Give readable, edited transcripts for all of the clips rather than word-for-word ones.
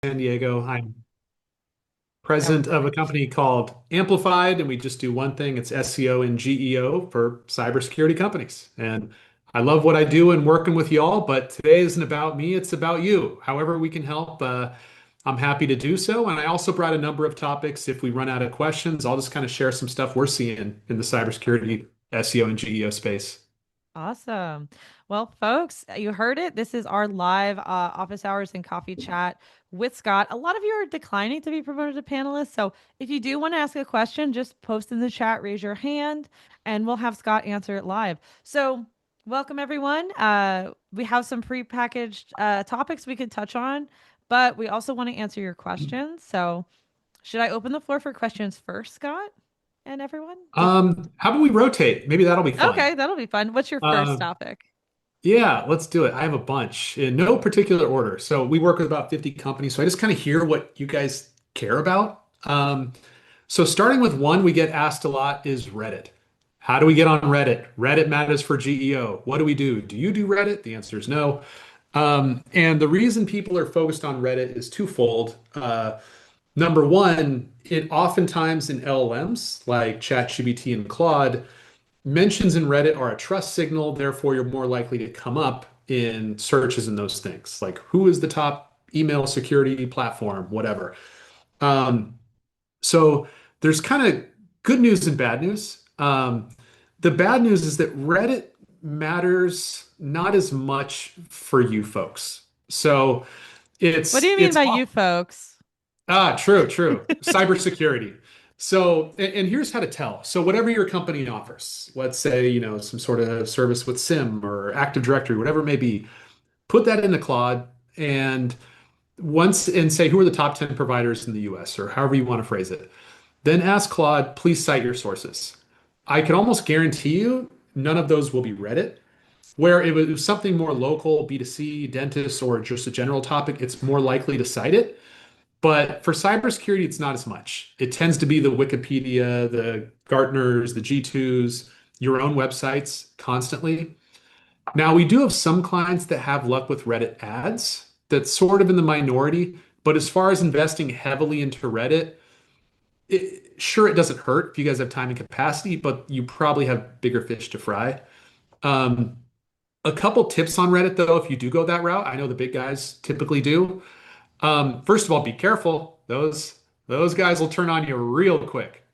San Diego. I'm Oh, president of a perfect. company called Amplified, and we just do one thing. It's SEO and GEO for cybersecurity companies. And I love what I do and working with y'all, but today isn't about me, it's about you. However we can help, I'm happy to do so. And I also brought a number of topics. If we run out of questions, I'll just kind of share some stuff we're seeing in the cybersecurity SEO and GEO space. Awesome. Well, folks, you heard it. This is our live office hours and coffee chat with Scott. A lot of you are declining to be promoted to panelists. So if you do want to ask a question, just post in the chat, raise your hand, and we'll have Scott answer it live. So welcome, everyone. We have some prepackaged topics we could touch on, but we also want to answer your questions. So should I open the floor for questions first, Scott, and everyone? How about we rotate? Maybe that'll be fun. Okay, that'll be fun. What's your first Uh, topic? Yeah, let's do it. I have a bunch in no particular order. So we work with about 50 companies. So I just kind of hear what you guys care about. So starting with one we get asked a lot is Reddit. How do we get on Reddit? Reddit matters for GEO. What do we do? Do you do Reddit? The answer is no. And the reason people are focused on Reddit is twofold. Number one, it oftentimes in LLMs like ChatGPT and Claude, mentions in Reddit are a trust signal, therefore you're more likely to come up in searches and those things. Like who is the top email security platform, whatever. Um, so there's kind of good news and bad news. The bad news is that Reddit matters not as much for you folks. So What do it's you mean it's by you folks? true. Cybersecurity. So, and here's how to tell. So, whatever your company offers, let's say, some sort of service with SIM or Active Directory, whatever it may be, put that into Claude and say who are the top 10 providers in the US or however you want to phrase it. Then ask Claude, please cite your sources. I can almost guarantee you none of those will be Reddit. Where it was something more local, B2C, dentist, or just a general topic, it's more likely to cite it. But for cybersecurity, it's not as much. It tends to be the Wikipedia, the Gartners, the G2s, your own websites constantly. Now, we do have some clients that have luck with Reddit ads. That's sort of in the minority. But as far as investing heavily into Reddit, sure, it doesn't hurt if you guys have time and capacity, but you probably have bigger fish to fry. Um, a couple tips on Reddit, though, if you do go that route, I know the big guys typically do. First of all, be careful. Those guys will turn on you real quick.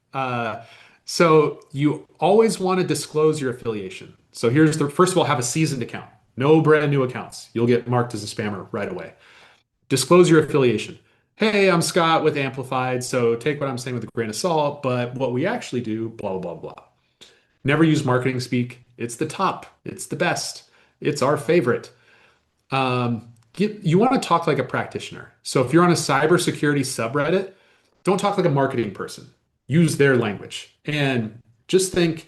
So you always want to disclose your affiliation. So here's the first of all, have a seasoned account. No brand new accounts. You'll get marked as a spammer right away. Disclose your affiliation. Hey, I'm Scott with Amplified, so take what I'm saying with a grain of salt, but what we actually do, blah, blah, blah, blah. Never use marketing speak. It's the top. It's the best. It's our favorite. You want to talk like a practitioner. So if you're on a cybersecurity subreddit, don't talk like a marketing person. Use their language. And just think,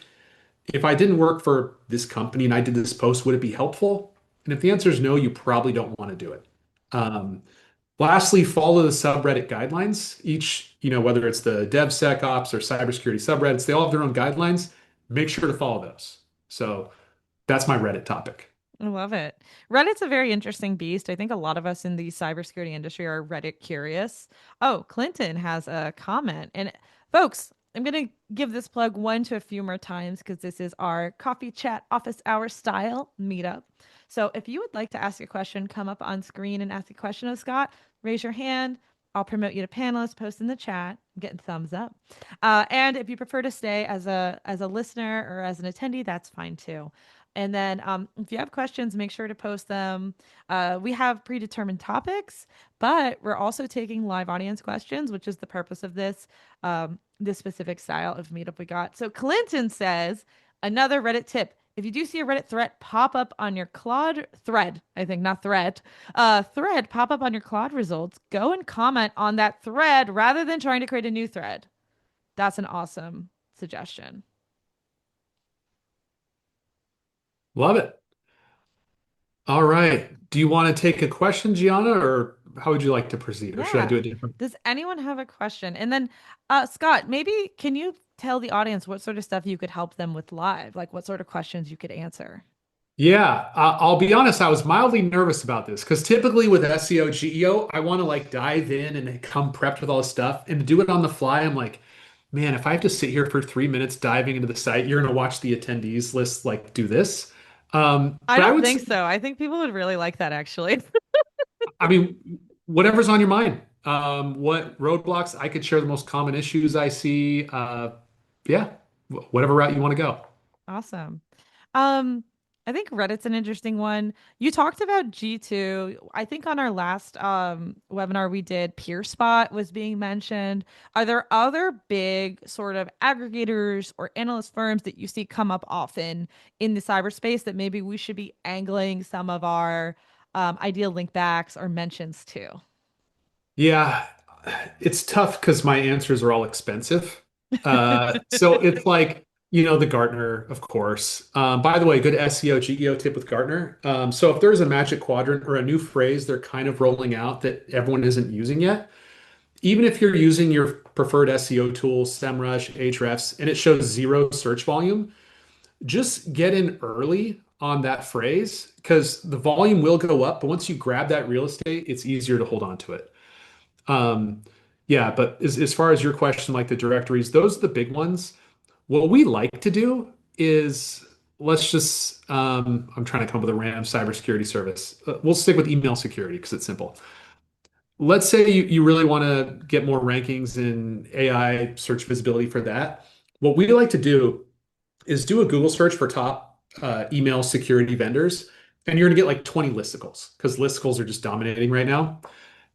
if I didn't work for this company and I did this post, would it be helpful? And if the answer is no, you probably don't want to do it. Um, Lastly, follow the subreddit guidelines. Each, whether it's the DevSecOps or cybersecurity subreddits, they all have their own guidelines. Make sure to follow those. So that's my Reddit topic. I love it. Reddit's a very interesting beast. I think a lot of us in the cybersecurity industry are Reddit curious. Oh, Clinton has a comment. And folks, I'm going to give this plug one to a few more times because this is our coffee chat office hour style meetup. So if you would like to ask a question, come up on screen and ask a question of Scott, raise your hand. I'll promote you to panelist, post in the chat, I'm getting thumbs up. And if you prefer to stay as a listener or as an attendee, that's fine too. And then if you have questions, make sure to post them. We have predetermined topics, but we're also taking live audience questions, which is the purpose of this specific style of meetup we got. So Clinton says, another Reddit tip. If you do see a Reddit threat pop up on your Claude thread, I think not threat, thread pop up on your Claude results, go and comment on that thread rather than trying to create a new thread. That's an awesome suggestion. Love it. All right. Do you want to take a question, Gianna, or how would you like to proceed? Or should I do Yeah. it different? Does anyone have a question? And then, Scott, maybe can you tell the audience what sort of stuff you could help them with live? Like what sort of questions you could answer? Yeah, I'll be honest, I was mildly nervous about this because typically with SEO GEO, I want to like dive in and come prepped with all this stuff. And to do it on the fly, I'm like, man, if I have to sit here for 3 minutes diving into the site, you're going to watch the attendees list like do this. I But I don't would say, think so. I think people would really like that actually. I mean, whatever's on your mind. What roadblocks I could share the most common issues I see. Yeah, whatever route you want to go. Awesome. Um, I think Reddit's an interesting one. You talked about G2. I think on our last webinar we did, PeerSpot was being mentioned. Are there other big sort of aggregators or analyst firms that you see come up often in the cyberspace that maybe we should be angling some of our ideal link backs or mentions to? Yeah, it's tough because my answers are all expensive. So it's like, the Gartner, of course. By the way, good SEO GEO tip with Gartner. So if there's a magic quadrant or a new phrase they're kind of rolling out that everyone isn't using yet, even if you're using your preferred SEO tool, SEMrush, Ahrefs, and it shows zero search volume, just get in early on that phrase because the volume will go up, but once you grab that real estate, it's easier to hold on to it. Um, yeah, but as far as your question, like the directories, those are the big ones. What we like to do is let's just, I'm trying to come up with a random cybersecurity service. We'll stick with email security because it's simple. Let's say you really want to get more rankings in AI search visibility for that. What we like to do is do a Google search for top email security vendors, and you're going to get like 20 listicles because listicles are just dominating right now.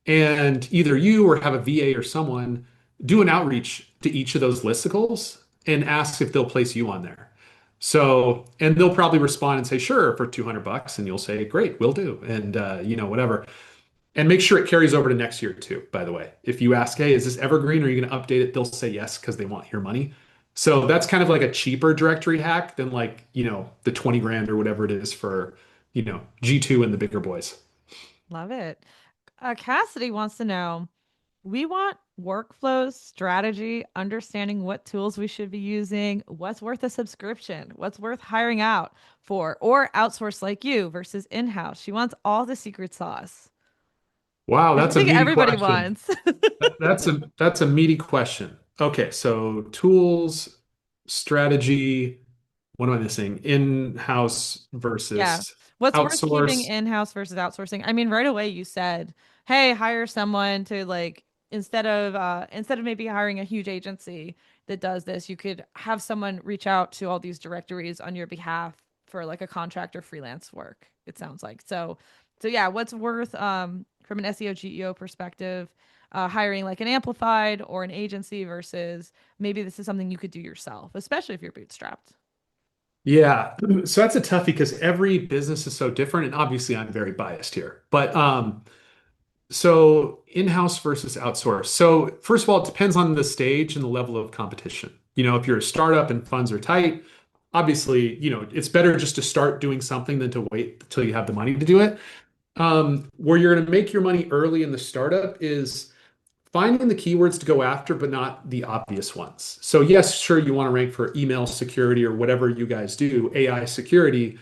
And either you or have a VA or someone do an outreach to each of those listicles and ask if they'll place you on there. So, and they'll probably respond and say, sure, for 200 bucks. And you'll say, great, we'll do. And, whatever. And make sure it carries over to next year too, by the way. If you ask, hey, is this evergreen? Are you going to update it? They'll say yes because they want your money. So that's kind of like a cheaper directory hack than like, the 20 grand or whatever it is for, G2 and the bigger boys. Love it. Cassidy wants to know, we want workflows, strategy, understanding what tools we should be using, what's worth a subscription, what's worth hiring out for, or outsource like you versus in-house. She wants all the secret sauce, Wow, which I that's a think meaty everybody question. wants. That's a meaty question. Okay, so tools, strategy, what am I missing? In-house Yeah. versus What's worth keeping outsource. in-house versus outsourcing? I mean, right away you said, "Hey, hire someone to like instead of maybe hiring a huge agency that does this, you could have someone reach out to all these directories on your behalf for like a contract or freelance work." It sounds like. So yeah, what's worth from an SEO GEO perspective, hiring like an amplified or an agency versus maybe this is something you could do yourself, especially if you're bootstrapped. Yeah, so that's a toughie because every business is so different, and obviously I'm very biased here. But so in-house versus outsource. So first of all, it depends on the stage and the level of competition. If you're a startup and funds are tight, obviously, it's better just to start doing something than to wait until you have the money to do it. Where you're going to make your money early in the startup is finding the keywords to go after, but not the obvious ones. So yes, sure, you want to rank for email security or whatever you guys do, AI security,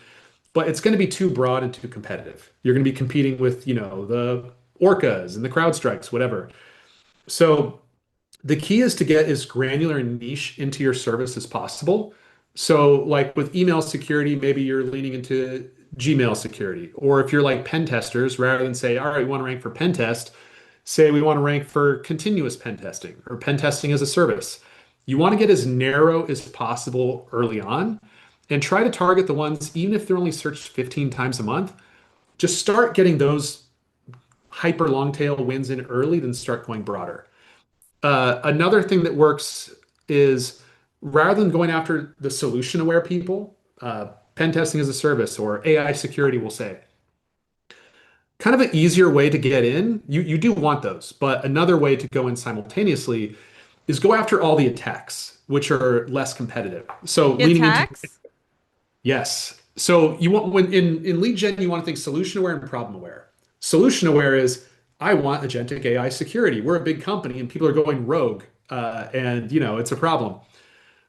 but it's going to be too broad and too competitive. You're going to be competing with, the Orcas and the CrowdStrikes, whatever. So the key is to get as granular and niche into your service as possible. So, like with email security, maybe you're leaning into Gmail security. Or if you're like pen testers, rather than say, all right, we want to rank for pen test, say we want to rank for continuous pen testing or pen testing as a service. You want to get as narrow as possible early on and try to target the ones, even if they're only searched 15 times a month, just start getting those hyper long tail wins in early, then start going broader. Another thing that works is rather than going after the solution aware people, pen testing as a service or AI security will say, kind of an easier way to get in. You do want those, but another way to go in simultaneously is go after all the attacks, which are less competitive. So Get leaning into tax? yes. So you want when in lead gen, you want to think solution aware and problem aware. Solution aware is I want agentic AI security. We're a big company and people are going rogue, and it's a problem.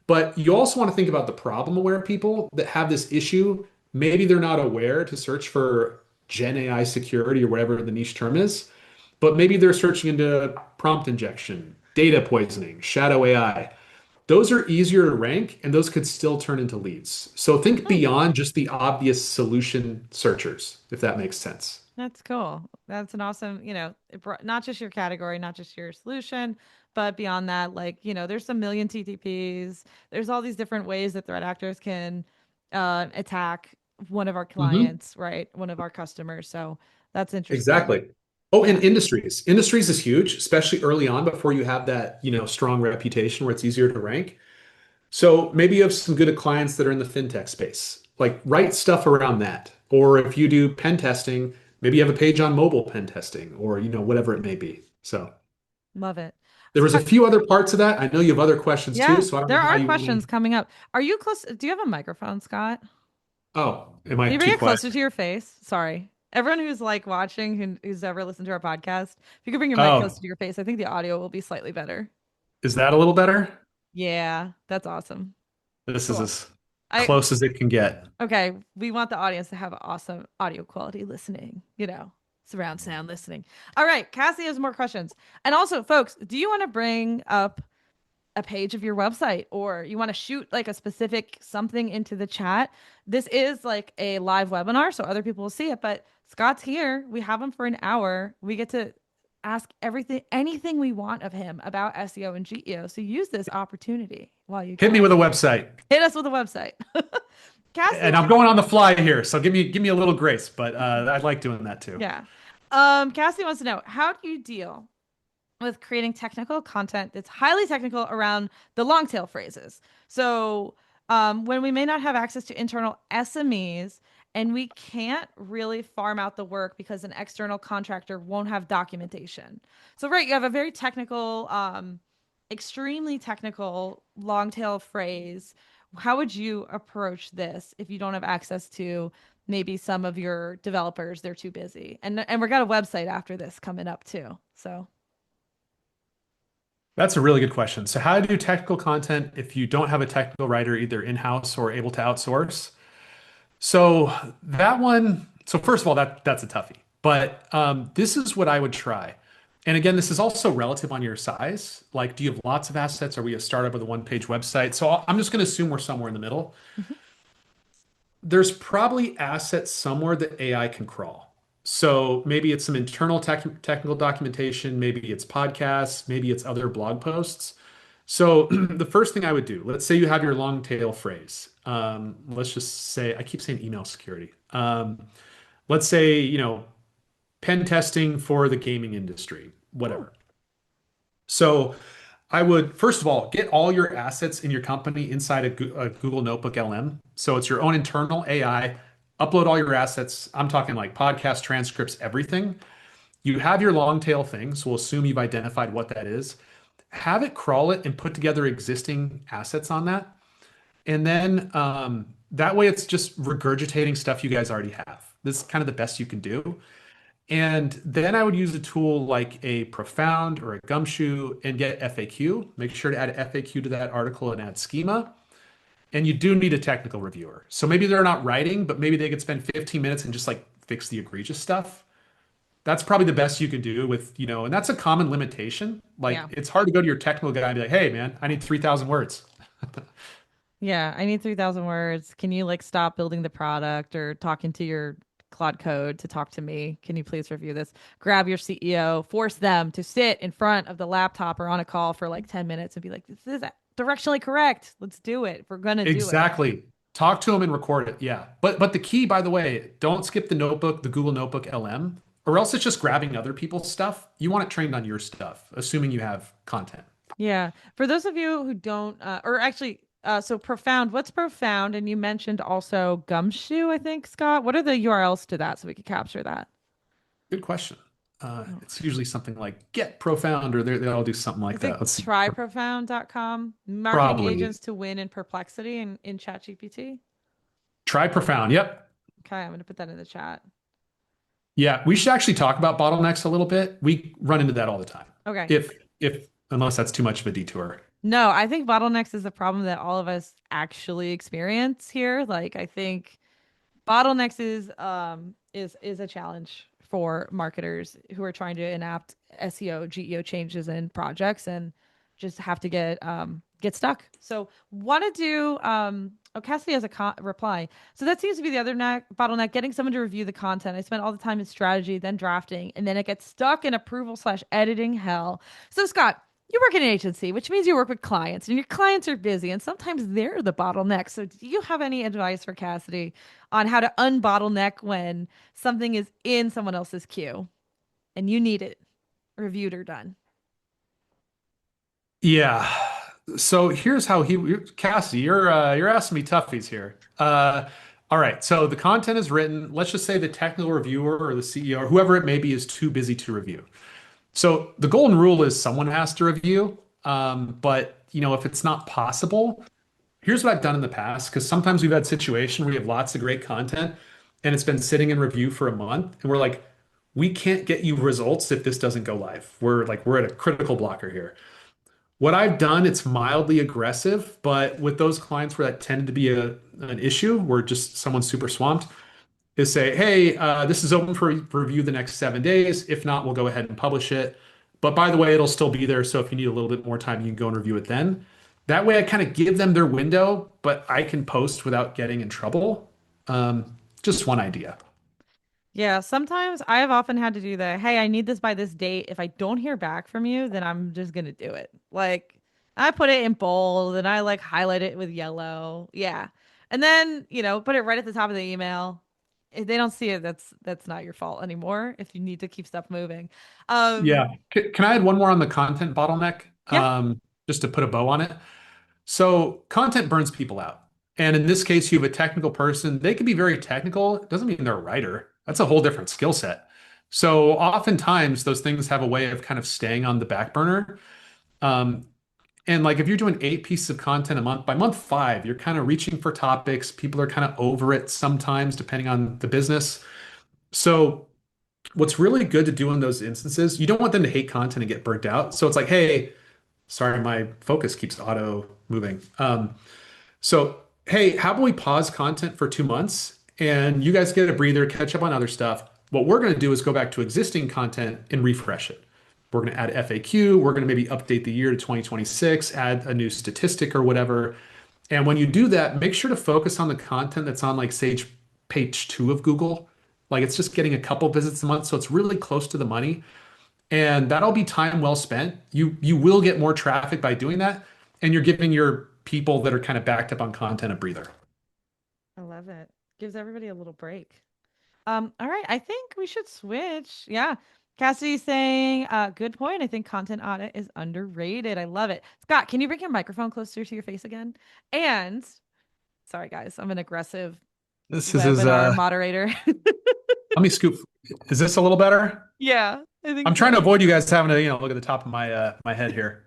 But you also want to think about the problem aware people that have this issue maybe they're not aware to search for Gen AI security or whatever the niche term is, but maybe they're searching into prompt injection, data poisoning, shadow AI. Those are easier to rank and those could still turn into leads. So think Hmm. beyond just the obvious solution searchers, if that makes sense. That's cool. That's an awesome, not just your category, not just your solution, but beyond that, like, there's a million TTPs. There's all these different ways that threat actors can attack one of our Mhm. clients, right? One of our customers. So that's interesting. Exactly. Oh, and Yeah. industries. Industries is huge, especially early on before you have that, strong reputation where it's easier to rank. So maybe you have some good clients that are in the fintech space. Like write stuff around that. Or if you do pen testing, maybe you have a page on mobile pen testing or, whatever it may be. So Love it. there was a Scott, few other parts of that. I know you have other questions too, yeah, so I don't there know how are you want questions to. coming up. Are you close? Do you have a microphone, Scott? Oh, am I Can you bring too it quiet? closer to your face? Sorry. Everyone who's like watching, who's ever listened to our podcast, if you could bring your mic closer Oh, to your face, I think the audio will be slightly better. is that a little better? Yeah, that's awesome. This is Cool. as I close as it can get. Okay, we want the audience to have awesome audio quality listening, surround sound listening. All right, Cassie has more questions. And also, folks, do you want to bring up a page of your website or you want to shoot like a specific something into the chat? This is like a live webinar, so other people will see it, but Scott's here. We have him for an hour. We get to ask everything, anything we want of him about SEO and GEO. So use this opportunity while you Hit me can. with a website. Hit us with a website. Cassie And I'm wants, going on the fly here, so give me a little grace, but I like doing that too. yeah. Cassie wants to know, how do you deal with creating technical content that's highly technical around the long tail phrases? So, when we may not have access to internal SMEs and we can't really farm out the work because an external contractor won't have documentation. So, right, you have a very technical, extremely technical long tail phrase. How would you approach this if you don't have access to maybe some of your developers? They're too busy. And we got a website after this coming up too. So, That's a really good question. So, how to do technical content if you don't have a technical writer either in-house or able to outsource? So that one, so first of all, that's a toughie. But this is what I would try. And again, this is also relative on your size. Like, do you have lots of assets? Are we a startup with a one-page website? So I'm just going to assume we're somewhere in the middle. mhm. There's probably assets somewhere that AI can crawl. So maybe it's some internal technical documentation, maybe it's podcasts, maybe it's other blog posts. So the first thing I would do, let's say you have your long tail phrase. Let's just say, I keep saying email security. Let's say, pen testing for the gaming industry, Oh, whatever. So I would, first of all, get all your assets in your company inside a Google Notebook LM. So it's your own internal AI. Upload all your assets. I'm talking like podcast transcripts, everything. You have your long tail thing. So we'll assume you've identified what that is. Have it crawl it and put together existing assets on that. And then that way it's just regurgitating stuff you guys already have. This is kind of the best you can do. And then I would use a tool like a Profound or a Gumshoe and get FAQ. Make sure to add FAQ to that article and add schema. And you do need a technical reviewer. So maybe they're not writing, but maybe they could spend 15 minutes and just like fix the egregious stuff. That's probably the best you can do with, and that's a common limitation. Like yeah. it's hard to go to your technical guy and be like, hey, man, I need 3,000 words. Yeah, I need 3,000 words. Can you like stop building the product or talking to your Claude Code to talk to me? Can you please review this? Grab your CEO, force them to sit in front of the laptop or on a call for like 10 minutes and be like, this is directionally correct. Let's do it. We're gonna do it. Exactly. Talk to them and record it. Yeah. But the key, by the way, don't skip the notebook, the Google Notebook LM, or else it's just grabbing other people's stuff. You want it trained on your stuff, assuming you have content. Yeah. For those of you who don't, or actually, so Profound, what's Profound? And you mentioned also Gumshoe, I think, Scott. What are the URLs to that so we could capture that? Good question. Oh. It's usually something like get profound, or they all do something like Is that. it Let's see. tryprofound.com? Marketing Probably agents to win in perplexity in ChatGPT. try profound. Yep. Okay, I'm gonna put that in the chat. Yeah. We should actually talk about bottlenecks a little bit. We run into that all the time. Okay. If unless that's too much of a detour. No, I think bottlenecks is a problem that all of us actually experience here. Like, I think Bottlenecks is a challenge for marketers who are trying to enact SEO, GEO changes in projects and just have to get stuck. So want to do oh, Cassidy has a reply. So that seems to be the other bottleneck, getting someone to review the content. I spent all the time in strategy, then drafting, and then it gets stuck in approval slash editing hell. So Scott, you work in an agency, which means you work with clients, and your clients are busy, and sometimes they're the bottleneck. So, do you have any advice for Cassidy on how to unbottleneck when something is in someone else's queue and you need it reviewed or done? Yeah. So here's how Cassie, you're asking me toughies here. All right. So the content is written. Let's just say the technical reviewer or the CEO or whoever it may be is too busy to review. So the golden rule is someone has to review. But if it's not possible, here's what I've done in the past, because sometimes we've had situations where we have lots of great content and it's been sitting in review for a month, and we're like, we can't get you results if this doesn't go live. We're at a critical blocker here. What I've done, it's mildly aggressive, but with those clients where that tended to be an issue, where just someone's super swamped, is say, hey, this is open for review the next 7 days. If not, we'll go ahead and publish it. But by the way, it'll still be there. So if you need a little bit more time, you can go and review it then. That way, I kind of give them their window, but I can post without getting in trouble. Just one idea. Yeah, sometimes I have often had to do the, hey, I need this by this date. If I don't hear back from you, then I'm just gonna do it. Like I put it in bold and I like highlight it with yellow. Yeah. And then, put it right at the top of the email. If they don't see it, that's not your fault anymore if you need to keep stuff moving. Yeah. Um, Can I add one more on the content bottleneck? yeah. Just to put a bow on it. So content burns people out. And in this case, you have a technical person. They can be very technical. It doesn't mean they're a writer. That's a whole different skill set. So oftentimes those things have a way of kind of staying on the back burner. Um, and like if you're doing 8 pieces of content a month, by month 5, you're kind of reaching for topics. People are kind of over it sometimes, depending on the business. So what's really good to do in those instances, you don't want them to hate content and get burnt out. So it's like, hey, sorry, my focus keeps auto moving. So, hey, how about we pause content for 2 months and you guys get a breather, catch up on other stuff. What we're going to do is go back to existing content and refresh it. We're going to add FAQ. We're going to maybe update the year to 2026, add a new statistic or whatever. And when you do that, make sure to focus on the content that's on like Sage page 2 of Google. Like it's just getting a couple visits a month. So it's really close to the money. And that'll be time well spent. You will get more traffic by doing that. And you're giving your people that are kind of backed up on content a breather. I love it. Gives everybody a little break. All right, I think we should switch. Yeah. Cassidy's saying, good point. I think content audit is underrated. I love it. Scott, can you bring your microphone closer to your face again? And sorry guys, I'm an aggressive This is webinar moderator. let me scoop. Is this a little better? Yeah, I think I'm trying to so. avoid you guys having to, look at the top of my head here.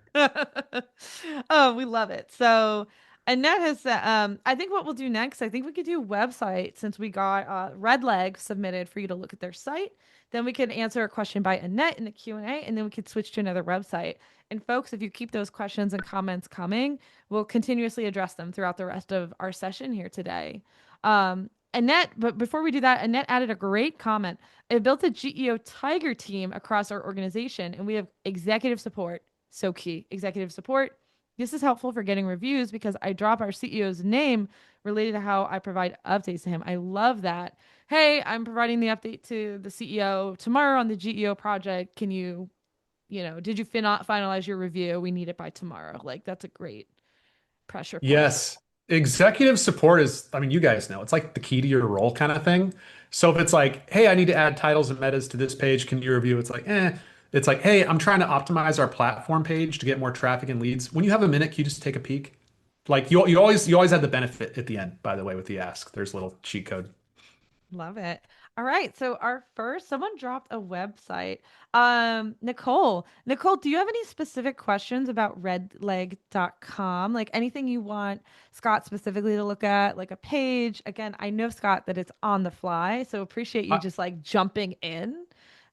Oh, we love it. So Annette has I think what we'll do next, I think we could do website since we got Red Leg submitted for you to look at their site. Then we can answer a question by Annette in the Q&A, and then we could switch to another website. And folks, if you keep those questions and comments coming, we'll continuously address them throughout the rest of our session here today. Annette, but before we do that, Annette added a great comment. I built a GEO Tiger team across our organization, and we have executive support. So key, executive support. This is helpful for getting reviews because I drop our CEO's name related to how I provide updates to him. I love that. Hey, I'm providing the update to the CEO tomorrow on the GEO project. Can did you finalize your review? We need it by tomorrow. Like, that's a great pressure point. Yes. Executive support is, I mean, you guys know, it's like the key to your role kind of thing. So if it's like, hey, I need to add titles and metas to this page, can you review? It's like, eh. It's like, hey, I'm trying to optimize our platform page to get more traffic and leads. When you have a minute, can you just take a peek? Like you always have the benefit at the end, by the way, with the ask. There's a little cheat code. Love it. All right. So our first, someone dropped a website. Nicole, do you have any specific questions about redleg.com? Like anything you want Scott specifically to look at, like a page? Again, I know Scott that it's on the fly, so appreciate you I, just like jumping in.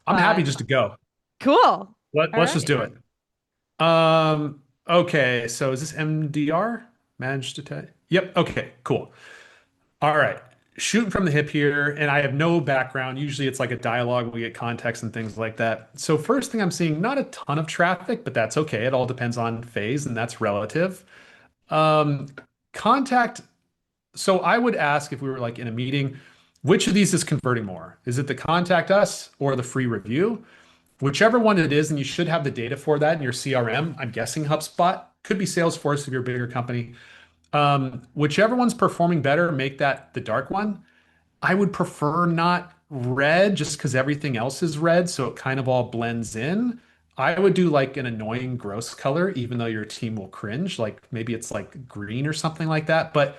I'm happy But just to go. cool. All Let's just right. do it. Okay, so is this MDR? Managed to tell? Yep, okay, cool. All right. shooting from the hip here, and I have no background. Usually it's like a dialogue, we get context and things like that. So first thing I'm seeing, not a ton of traffic, but that's okay. It all depends on phase, and that's relative. Um, contact. So I would ask if we were like in a meeting, which of these is converting more? Is it the contact us or the free review? Whichever one it is, and you should have the data for that in your CRM. I'm guessing HubSpot, could be Salesforce if you're a bigger company. Whichever one's performing better, make that the dark one. I would prefer not red just because everything else is red, so it kind of all blends in. I would do like an annoying gross color, even though your team will cringe. Like maybe it's like green or something like that. But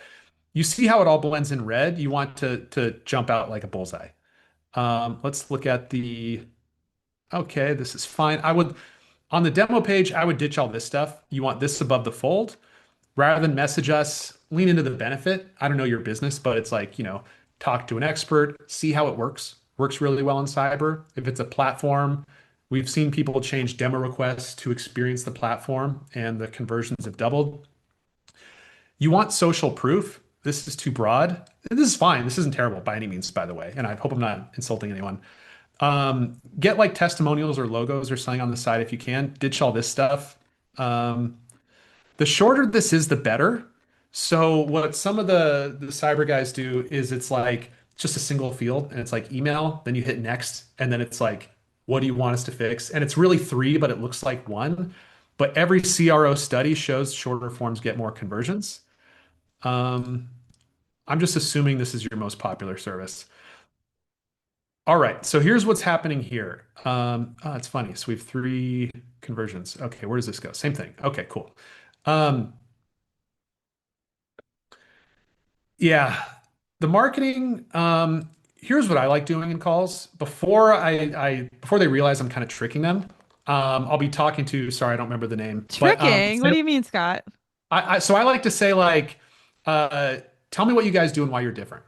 you see how it all blends in red. You want to jump out like a bullseye. Let's look at the. Okay, this is fine. I would on the demo page, I would ditch all this stuff. You want this above the fold rather than message us, lean into the benefit. I don't know your business, but it's like, talk to an expert, see how it works. Works really well in cyber. If it's a platform, we've seen people change demo requests to experience the platform and the conversions have doubled. You want social proof. This is too broad. This is fine. This isn't terrible by any means, by the way. And I hope I'm not insulting anyone. Get like testimonials or logos or something on the side if you can. Ditch all this stuff. Um, the shorter this is, the better. So what some of the cyber guys do is it's like just a single field and it's like email, then you hit next, and then it's like, what do you want us to fix? And it's really three, but it looks like one. But every CRO study shows shorter forms get more conversions. Um, I'm just assuming this is your most popular service. All right, so here's what's happening here. Oh, it's funny. So we have three conversions. Okay, where does this go? Same thing. Okay, cool. Um, Yeah, the marketing. Here's what I like doing in calls before they realize I'm kind of tricking them. I'll be talking to. Sorry, I don't remember the name, but Tricking? What do you mean, Scott? so I like to say like, tell me what you guys do and why you're different.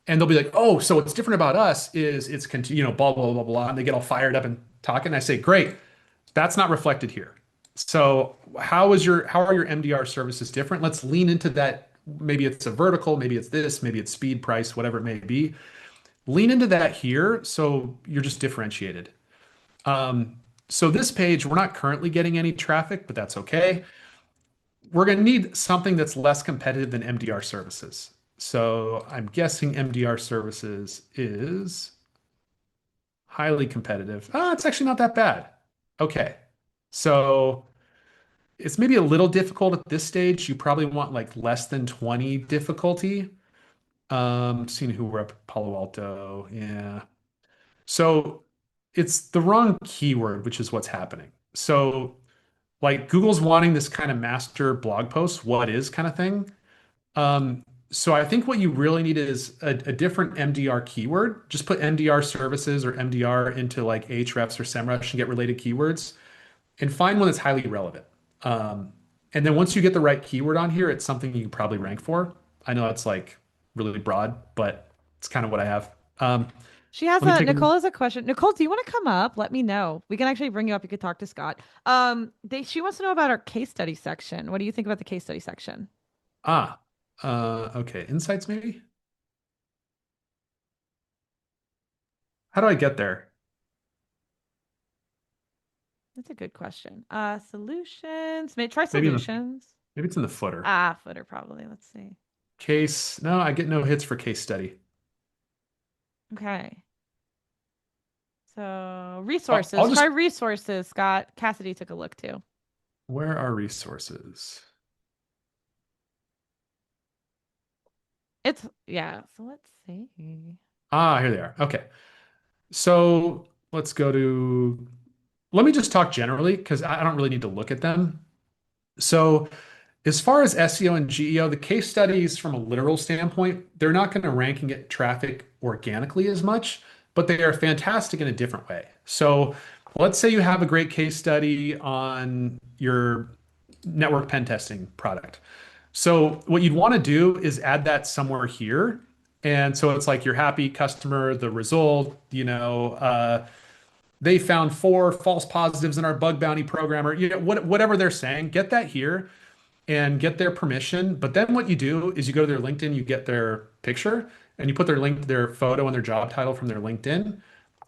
And they'll be like, oh, so what's different about us is it's blah blah blah blah, and they get all fired up and talking. And I say, great, that's not reflected here. So how are your MDR services different? Let's lean into that. Maybe it's a vertical, maybe it's this, maybe it's speed, price, whatever it may be. Lean into that here so you're just differentiated. Um, so this page, we're not currently getting any traffic, but that's okay. We're going to need something that's less competitive than MDR services. So I'm guessing MDR services is highly competitive. Ah, it's actually not that bad. Okay. So it's maybe a little difficult at this stage. You probably want like less than 20 difficulty. Seeing who we're up Palo Alto. Yeah. So it's the wrong keyword, which is what's happening. So like Google's wanting this kind of master blog post, what is kind of thing. So I think what you really need is a different MDR keyword. Just put MDR services or MDR into like Ahrefs or SEMrush and get related keywords and find one that's highly relevant. Um, and then once you get the right keyword on here, it's something you can probably rank for. I know it's like really broad, but it's kind of what I have. She has Let me a take a, Nicole has a question. Nicole, do you want to come up? Let me know. We can actually bring you up. You could talk to Scott. She wants to know about our case study section. What do you think about the case study section? ah, okay. Insights maybe? How do I get there? That's a good question. Solutions. Maybe try Maybe in the, solutions. maybe it's in the footer. Ah, footer probably. Let's see. Case, no, I get no hits for case study. Okay. So I'll resources. Try just, resources, Scott. Cassidy took a look too. where are resources? It's yeah. So let's see. Ah, here they are. Okay. So let's go to, let me just talk generally because I don't really need to look at them. So as far as SEO and GEO, the case studies from a literal standpoint, they're not going to rank and get traffic organically as much, but they are fantastic in a different way. So let's say you have a great case study on your network pen testing product. So what you'd want to do is add that somewhere here. And so it's like your happy customer, the result, they found four false positives in our bug bounty program, or whatever they're saying, get that here and get their permission. But then what you do is you go to their LinkedIn, you get their picture, and you put their link, their photo and their job title from their LinkedIn.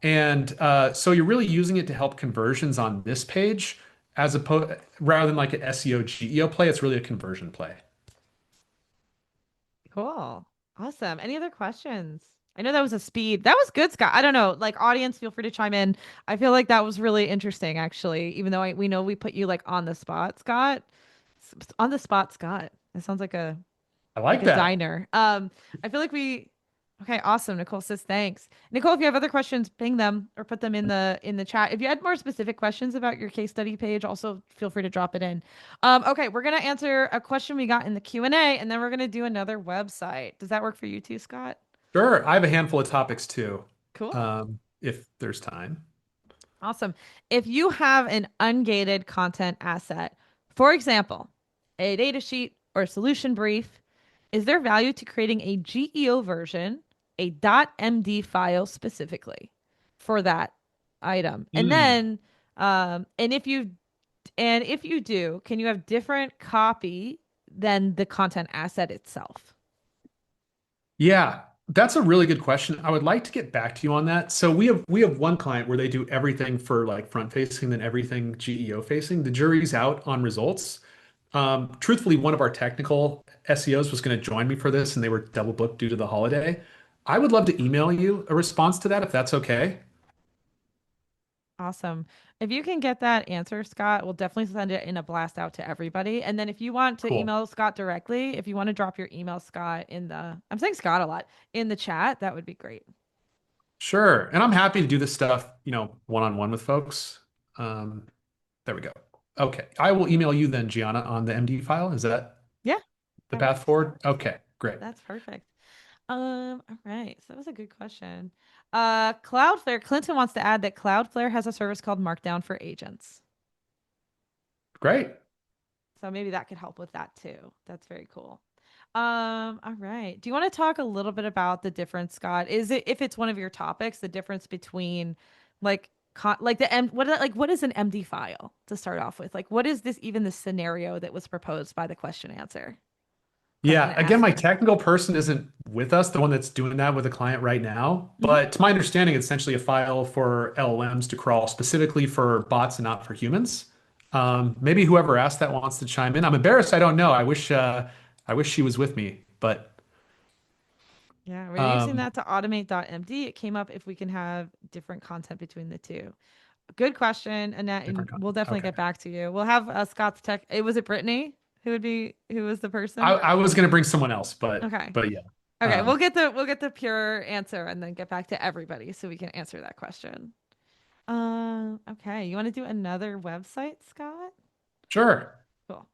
And so you're really using it to help conversions on this page as opposed rather than like an SEO GEO play, it's really a conversion play. Cool. Awesome. Any other questions? I know that was a speed. That was good, Scott. I don't know. Like, audience, feel free to chime in. I feel like that was really interesting, actually, even though we know we put you like on the spot, Scott. On the spot, Scott. It sounds I like like a that. diner. I feel like okay, awesome. Nicole says thanks. Nicole, if you have other questions, ping them or put them in the chat. If you had more specific questions about your case study page, also feel free to drop it in. Okay, we're gonna answer a question we got in the Q&A, and then we're gonna do another website. Does that work for you too, Scott? Sure. I have a handful of topics too, Cool. if there's time. Awesome. If you have an ungated content asset, for example, a data sheet or a solution brief, is there value to creating a GEO version, a .md file specifically for that item? And Mm. then, and if you do, can you have different copy than the content asset itself? Yeah, that's a really good question. I would like to get back to you on that. So we have one client where they do everything for like front facing, then everything GEO facing. The jury's out on results. Truthfully, one of our technical SEOs was going to join me for this, and they were double booked due to the holiday. I would love to email you a response to that if that's okay. Awesome. If you can get that answer, Scott, we'll definitely send it in a blast out to everybody. And then if you want to Cool. email Scott directly, if you want to drop your email, Scott, I'm saying Scott a lot, in the chat, that would be great. Sure. And I'm happy to do this stuff, one-on-one with folks. Um, there we go. Okay. I will email you then, Gianna, on the MD file. Is that Yeah, the that path works. forward? Okay, great. That's perfect. All right. So that was a good question. Cloudflare, Clinton wants to add that Cloudflare has a service called Markdown for agents. Great. So maybe that could help with that too. That's very cool. All right. Do you want to talk a little bit about the difference, Scott? Is it if it's one of your topics, the difference between like like the M what is an MD file to start off with? Like what is this even the scenario that was proposed by the question Yeah, again, my asker? technical person isn't with us, the one that's doing that with a client right now. Hmm. But to my understanding, it's essentially a file for LLMs to crawl specifically for bots and not for humans. Maybe whoever asked that wants to chime in. I'm embarrassed. I don't know. I wish she was with me, but Yeah, we're using um, that to automate.md. It came up if we can have different content between the two. Good question, Annette, and different we'll content. definitely Okay. get back to you. We'll have Scott's tech. It was it Brittany who was the I, person? I was gonna bring someone else, but Okay. but yeah. Okay, Um, we'll get the pure answer and then get back to everybody so we can answer that question. Okay. You want to do another website, Scott? sure. Cool.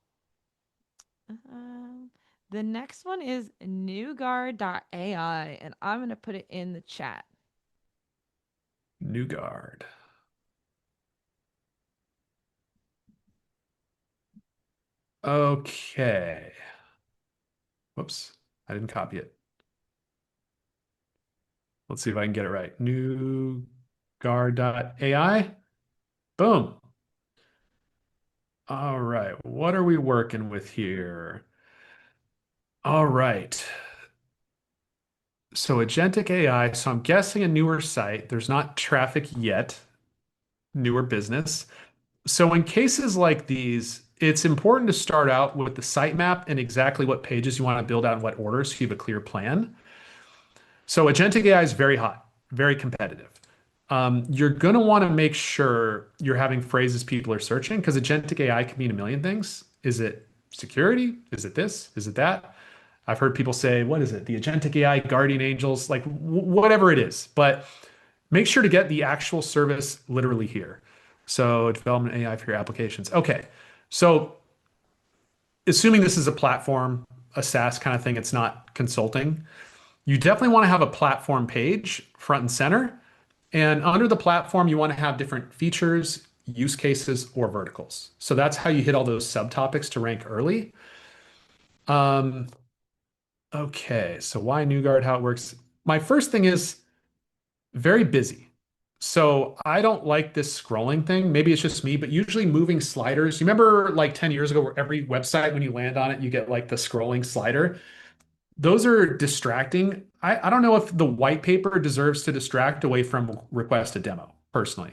Um, the next one is NewGuard.ai, and I'm gonna put it in the chat. New guard. Okay. Whoops. I didn't copy it. Let's see if I can get it right. New guard.ai. Boom. All right. What are we working with here? All right. So agentic AI. So I'm guessing a newer site. There's not traffic yet, newer business. So in cases like these, it's important to start out with the sitemap and exactly what pages you want to build out in what order so you have a clear plan. So agentic AI is very hot, very competitive. You're going to want to make sure you're having phrases people are searching because agentic AI can mean a million things. Is it security? Is it this? Is it that? I've heard people say, what is it? The agentic AI guardian angels, like whatever it is. But make sure to get the actual service literally here. So development AI for your applications. Okay. So assuming this is a platform, a SaaS kind of thing, it's not consulting. You definitely want to have a platform page front and center. And under the platform, you want to have different features, use cases, or verticals. So that's how you hit all those subtopics to rank early. Um, okay, so why NewGuard, how it works. My first thing is very busy. So I don't like this scrolling thing. Maybe it's just me, but usually moving sliders. You remember like 10 years ago where every website, when you land on it, you get like the scrolling slider? those are distracting. I don't know if the white paper deserves to distract away from request a demo, personally.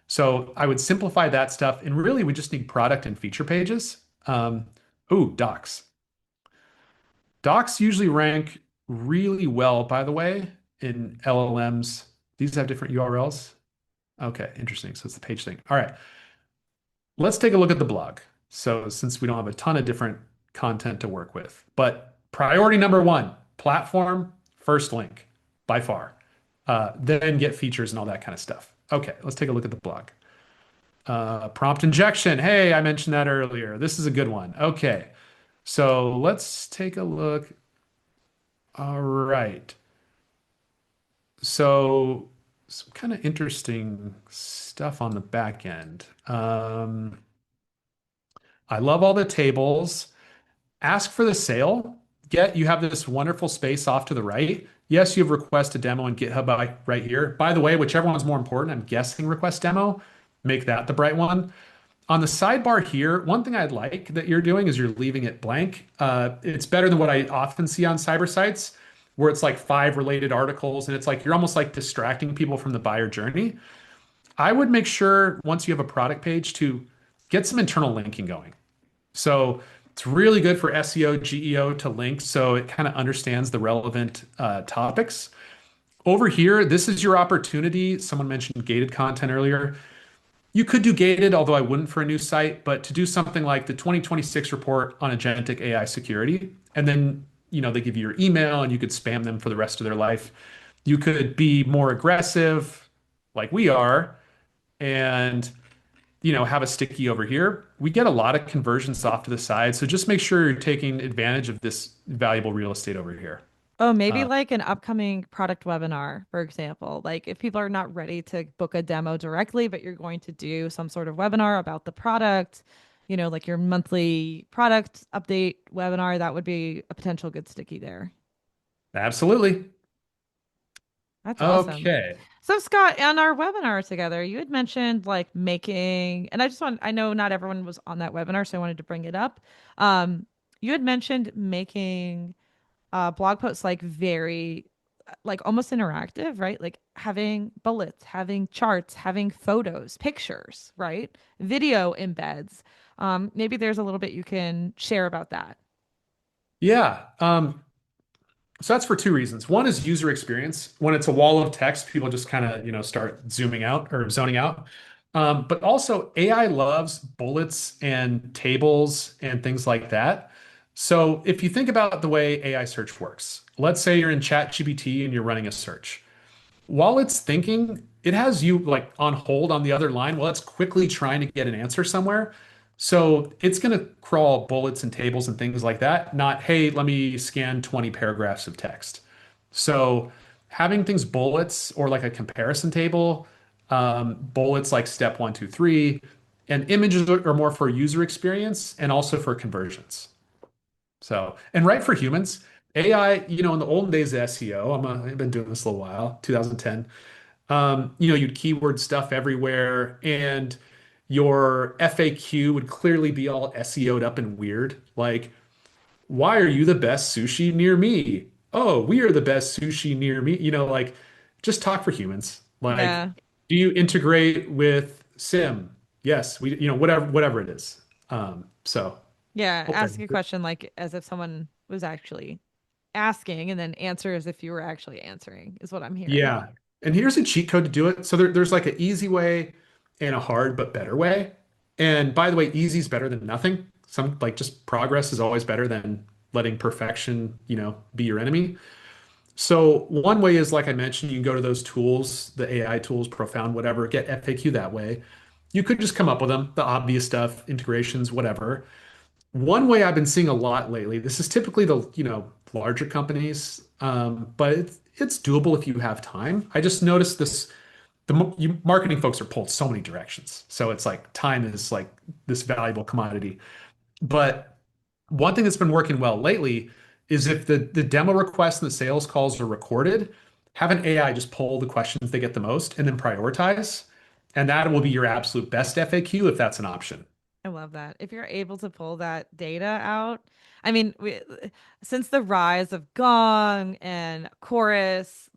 So I would simplify that stuff. And really, we just need product and feature pages. Ooh, docs. Docs usually rank really well, by the way, in LLMs. These have different URLs. Okay, interesting. So it's the page thing. All right, let's take a look at the blog. So since we don't have a ton of different content to work with, but priority number one, platform, first link by far. Then get features and all that kind of stuff. Okay, let's take a look at the blog. Prompt injection. Hey, I mentioned that earlier. This is a good one. Okay, so let's take a look. All right. So some kind of interesting stuff on the back end. I love all the tables. Ask for the sale. You have this wonderful space off to the right. Yes, you have request a demo in GitHub right here. By the way, whichever one's more important, I'm guessing request demo, make that the bright one. On the sidebar here, one thing I'd like that you're doing is you're leaving it blank. It's better than what I often see on cyber sites, where it's like 5 related articles, and it's like you're almost like distracting people from the buyer journey. I would make sure once you have a product page to get some internal linking going. So it's really good for SEO, GEO to link, so it kind of understands the relevant topics. Over here, this is your opportunity. Someone mentioned gated content earlier. You could do gated, although I wouldn't for a new site, but to do something like the 2026 report on agentic AI security, and then they give you your email and you could spam them for the rest of their life. You could be more aggressive, like we are, and have a sticky over here. We get a lot of conversions off to the side, so just make sure you're taking advantage of this valuable real estate over here. Oh, maybe Uh, like an upcoming product webinar, for example. Like if people are not ready to book a demo directly, but you're going to do some sort of webinar about the product, like your monthly product update webinar, that would be a potential good sticky there. Absolutely. That's awesome. Okay. So Scott, on our webinar together, you had mentioned like making, and I know not everyone was on that webinar, so I wanted to bring it up. You had mentioned making blog posts like very like almost interactive, right? Like having bullets, having charts, having photos, pictures, right? Video embeds. Maybe there's a little bit you can share about that. Yeah. So that's for two reasons. One is user experience. When it's a wall of text, people just kind of, start zooming out or zoning out. But also AI loves bullets and tables and things like that. So if you think about the way AI search works, let's say you're in ChatGPT and you're running a search. While it's thinking, it has you like on hold on the other line while it's quickly trying to get an answer somewhere. So it's going to crawl bullets and tables and things like that, not, hey, let me scan 20 paragraphs of text. So having things bullets or like a comparison table, bullets like step one, two, three, and images are more for user experience and also for conversions. So, and right for humans, AI, in the olden days of SEO, I've been doing this a little while, 2010. You'd keyword stuff everywhere, and your FAQ would clearly be all SEO'd up and weird. Like, why are you the best sushi near me? Oh, we are the best sushi near me. Like, just talk for humans. Like, Yeah. do you integrate with SIM? Yes, whatever it is. So Yeah. hope that. Ask a question like as if someone was actually asking and then answer as if you were actually answering, is what I'm hearing. Yeah. And here's a cheat code to do it. So there's like an easy way and a hard but better way. And by the way, easy is better than nothing. Some like just progress is always better than letting perfection, be your enemy. So one way is like I mentioned, you can go to those tools, the AI tools, Profound, whatever, get FAQ that way. You could just come up with them, the obvious stuff, integrations, whatever. One way I've been seeing a lot lately, this is typically the, larger companies, but it's doable if you have time. I just noticed this, marketing folks are pulled so many directions. So it's like time is like this valuable commodity. But one thing that's been working well lately is if the demo requests and the sales calls are recorded, have an AI just pull the questions they get the most and then prioritize. And that will be your absolute best FAQ if that's an option. I love that. If you're able to pull that data out, I mean, since the rise of Gong and Chorus,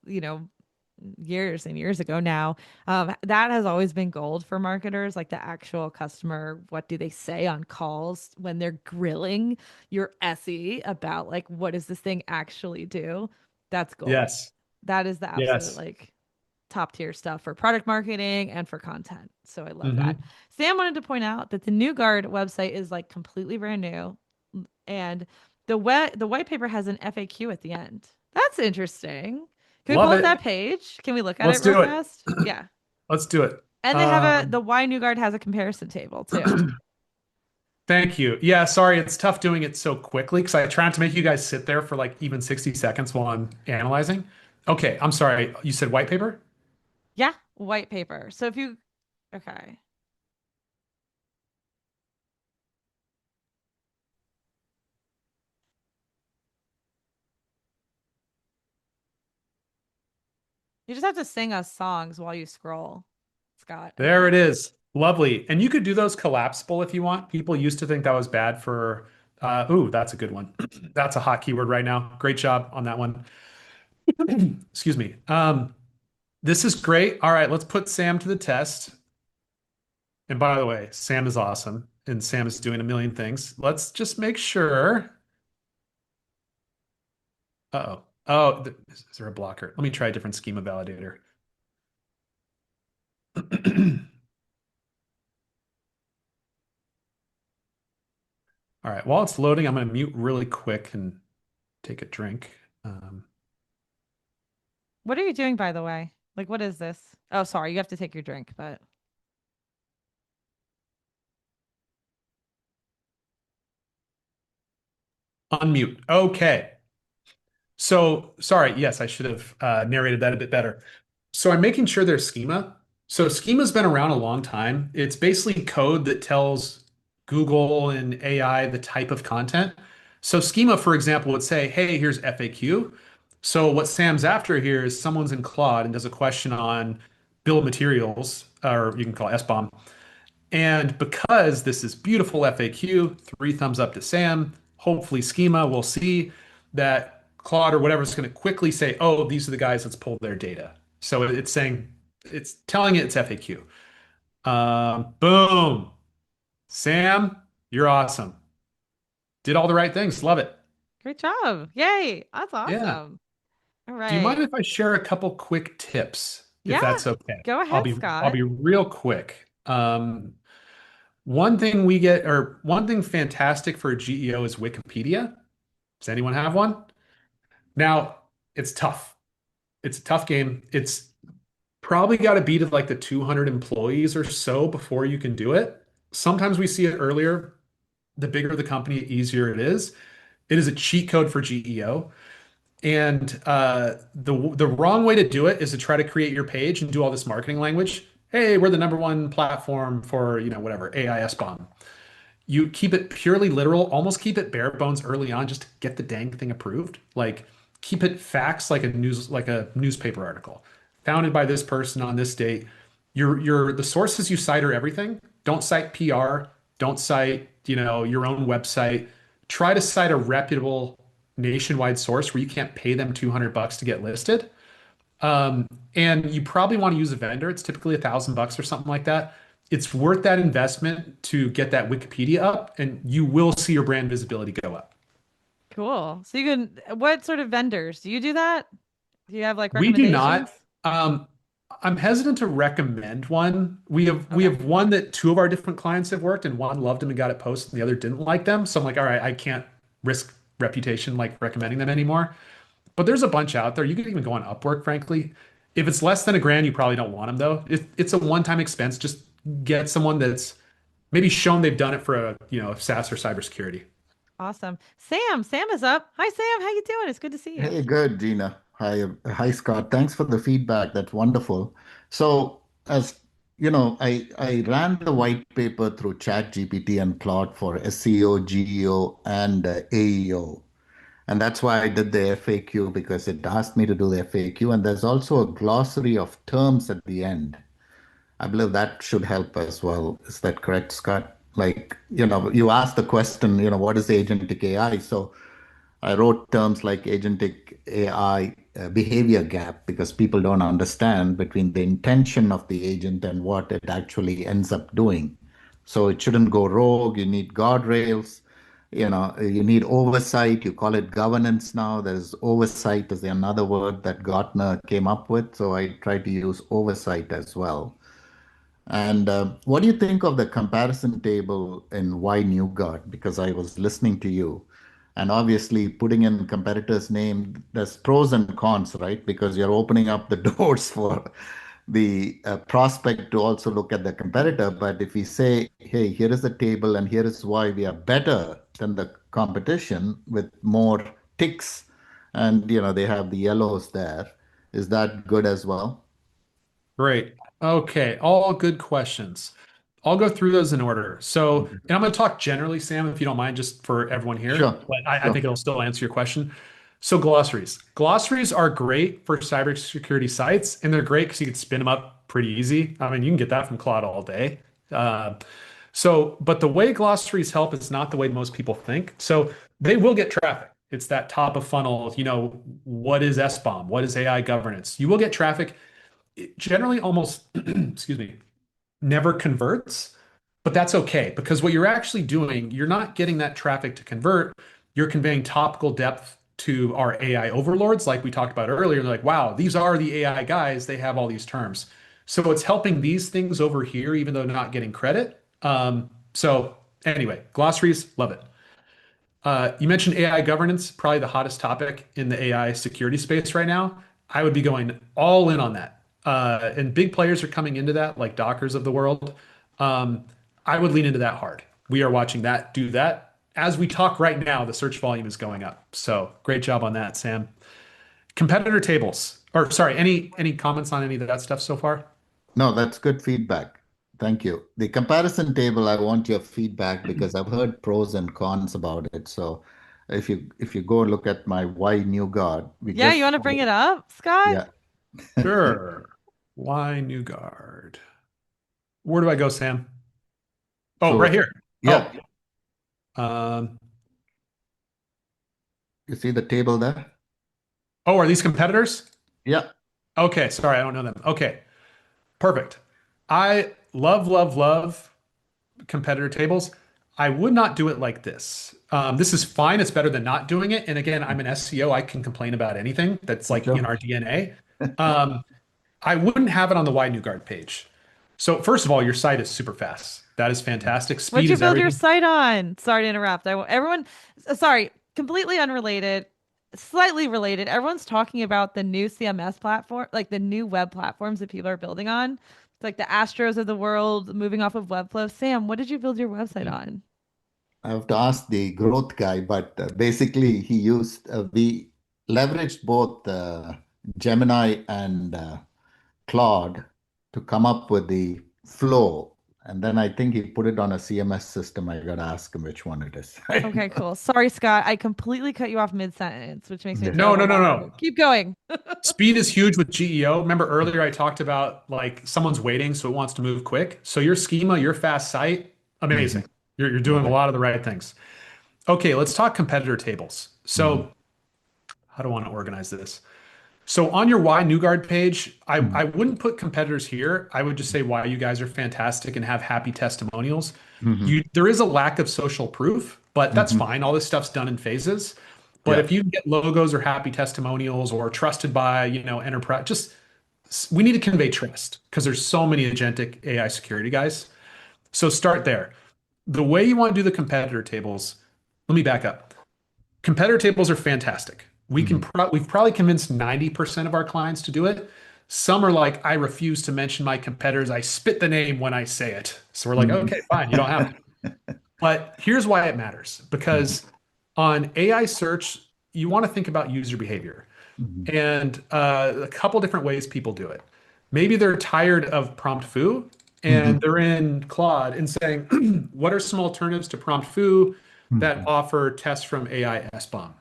years and years ago now, that has always been gold for marketers, like the actual customer. What do they say on calls when they're grilling your SE about like, what does this thing actually do? That's gold. Yes. That is the absolute Yes. like top tier stuff for product marketing and for content. So I love that. Hmm. Sam wanted to point out that the New Guard website is like completely brand new, and the white paper has an FAQ at the end. That's interesting. Can we pull Love up that it. page? Can we look at Let's it real do it. fast? Yeah. Let's do it. And they have the Y New Guard has a comparison table too. Thank you. Yeah, sorry, it's tough doing it so quickly because I tried to make you guys sit there for like even 60 seconds while I'm analyzing. Okay, I'm sorry. You said white paper? Yeah, white paper. So if you okay. You just have to sing us songs while you scroll, Scott, I There it think. is. Lovely. And you could do those collapsible if you want. People used to think that was bad for, ooh, that's a good one. That's a hot keyword right now. Great job on that one. Excuse me. This is great. All right, let's put Sam to the test. And by the way, Sam is awesome and Sam is doing a million things. Let's just make sure. Uh-oh. Oh, is there a blocker? Let me try a different schema validator. All right, while it's loading, I'm going to mute really quick and take a drink. What are you doing, by the way? Like, what is this? Oh, sorry, you have to take your drink, but Unmute. Okay. So, sorry. Yes, I should have narrated that a bit better. So, I'm making sure there's schema. So, schema's been around a long time. It's basically code that tells Google and AI the type of content. So, schema, for example, would say, hey, here's FAQ. So, what Sam's after here is someone's in Claude and does a question on bill of materials, or you can call it SBOM. And because this is beautiful FAQ, three thumbs up to Sam. Hopefully, schema will see that Claude or whatever is going to quickly say, oh, these are the guys, let's pull their data. So it's saying, it's telling it it's FAQ. Boom. Sam, you're awesome. Did all the right things. Love it. great job. Yay. That's Yeah. awesome. All Do you mind right. if I share a couple quick tips, if Yeah, that's okay? go I'll ahead, be I'll Scott. be real quick. One thing we get, or one thing fantastic for GEO is Wikipedia. Does anyone have one? Now, it's tough. It's a tough game. It's probably got to be to like the 200 employees or so before you can do it. Sometimes we see it earlier. The bigger the company, the easier it is. It is a cheat code for GEO. And the wrong way to do it is to try to create your page and do all this marketing language. Hey, we're the number one platform for, whatever, AIS bomb. You keep it purely literal, almost keep it bare bones early on just to get the dang thing approved. Like keep it facts like a newspaper article. Founded by this person on this date. Your the sources you cite are everything. Don't cite PR, don't cite, your own website. Try to cite a reputable nationwide source where you can't pay them $200 to get listed. And you probably want to use a vendor. It's typically $1,000 or something like that. It's worth that investment to get that Wikipedia up, and you will see your brand visibility go up. Cool. So you can, what sort of vendors do you do that? Do you have like We do recommendations? not. I'm hesitant to recommend one. We Okay. have one that two of our different clients have worked, and one loved them and got it posted, and the other didn't like them. So I'm like, all right, I can't risk reputation like recommending them anymore. But there's a bunch out there. You can even go on Upwork, frankly. If it's less than a grand, you probably don't want them though. If it's a one-time expense, just get someone that's maybe shown they've done it for a, SaaS or cybersecurity. Awesome. Sam is up. Hi, Sam. How you doing? It's good to see you. Hey, good, Gina. Hi, Scott. Thanks for the feedback. That's wonderful. So, as you know, I ran the white paper through ChatGPT and Claude for SEO, GEO, and AEO. And that's why I did the FAQ because it asked me to do the FAQ. And there's also a glossary of terms at the end. I believe that should help as well. Is that correct, Scott? Like, you asked the question, what is agentic AI? So I wrote terms like agentic AI behavior gap because people don't understand between the intention of the agent and what it actually ends up doing. So it shouldn't go rogue. You need guardrails. You need oversight. You call it governance now. There's oversight is another word that Gartner came up with. So I try to use oversight as well. And what do you think of the comparison table in Why New God? Because I was listening to you, and obviously putting in competitors' name, there's pros and cons, right? Because you're opening up the doors for the prospect to also look at the competitor. But if we say, hey, here is the table, and here is why we are better than the competition with more ticks, and they have the yellows there, is that good as well? Great. Okay, all good questions. I'll go through those in order. So, Mhm. and I'm going to talk generally, Sam, if you don't mind, just for everyone here, Sure, but I sure. think it'll still answer your question. So, glossaries. Glossaries are great for cybersecurity sites, and they're great because you can spin them up pretty easy. I mean, you can get that from Claude all day. Uh, but the way glossaries help is not the way most people think. So, they will get traffic. It's that top of funnel, what is SBOM? What is AI governance? You will get traffic. It generally almost, excuse me, never converts, but that's okay because what you're actually doing, you're not getting that traffic to convert. You're conveying topical depth to our AI overlords, like we talked about earlier. They're like, wow, these are the AI guys. They have all these terms. So it's helping these things over here, even though they're not getting credit. So anyway, glossaries, love it. You mentioned AI governance, probably the hottest topic in the AI security space right now. I would be going all in on that. And big players are coming into that, like Dockers of the world. Um, I would lean into that hard. We are watching that do that. As we talk right now, the search volume is going up. So great job on that, Sam. Competitor tables, or sorry, any comments on any of that stuff so far? No, that's good feedback. Thank you. The comparison table, I want your feedback because I've heard pros and cons about it. So if you go look at my Why New God, we Yeah, you just want to bring it up, Scott? yeah. Sure. Why New Guard? Where do I go, Sam? Oh, So right here. yeah, Oh, um, you see the table there? oh, are these competitors? Yeah. Okay, sorry, I don't know them. Okay, perfect. I love, love, love competitor tables. I would not do it like this. This is fine. It's better than not doing it. And again, I'm an SEO. I can complain about anything that's like in Sure. our DNA. Um, I wouldn't have it on the Why New Guard page. So first of all, your site is super fast. That is fantastic. What'd Speed you is build your everything. site on? Sorry to interrupt. Everyone, sorry, completely unrelated, slightly related. Everyone's talking about the new CMS platform, like the new web platforms that people are building on. It's like the Astros of the world moving off of Webflow. Sam, what did you build your website on? I have to ask the growth guy, but basically we leveraged both Gemini and Claude to come up with the flow. And then I think he put it on a CMS system. I got to ask him which one it is. Okay, cool. Sorry, Scott. I completely cut you off mid-sentence, which makes me a Yeah. No, terrible no, no, moderator. no. Keep going. Speed is huge with GEO. Remember earlier I talked about like someone's waiting, so it wants to move quick. So your schema, your fast site, amazing. Mhm. You're doing a Okay. lot of the right things. Okay, let's talk competitor tables. Mhm. So how do I want to organize this? So on your Why New Guard page, I wouldn't put competitors here. I would just say why you guys are fantastic and have happy testimonials. Mhm. There is a lack of social proof, but that's Mhm. fine. All this stuff's done in phases. But Yeah. if you get logos or happy testimonials or trusted by, enterprise, just we need to convey trust because there's so many agentic AI security guys. So start there. The way you want to do the competitor tables, let me back up. Competitor tables are fantastic. Mhm. We've probably convinced 90% of our clients to do it. Some are like, I refuse to mention my competitors. I spit the name when I say it. So we're like, Mhm. okay, fine, you don't have to. But here's why it matters Mhm. because on AI search, you want to think about user behavior Mhm. and a couple different ways people do it. Maybe they're tired of prompt foo and Mhm. they're in Claude and saying, what are some alternatives to prompt foo that Mhm. offer tests from AI SBOM?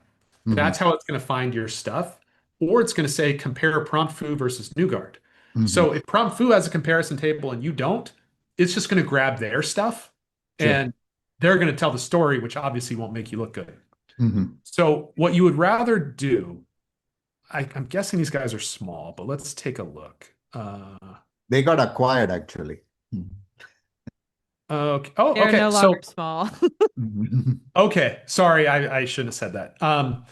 That's Mhm. how it's going to find your stuff. Or it's going to say compare prompt foo versus NewGuard. Mhm. So if prompt foo has a comparison table and you don't, it's just going to grab their stuff Sure. and they're going to tell the story, which obviously won't make you look good. Hmm. So what you would rather do, I'm guessing these guys are small, but let's take a look. They got acquired actually. Mhm. Okay. Oh, They're okay. no longer So small. Mhm. okay, sorry, I shouldn't have said that.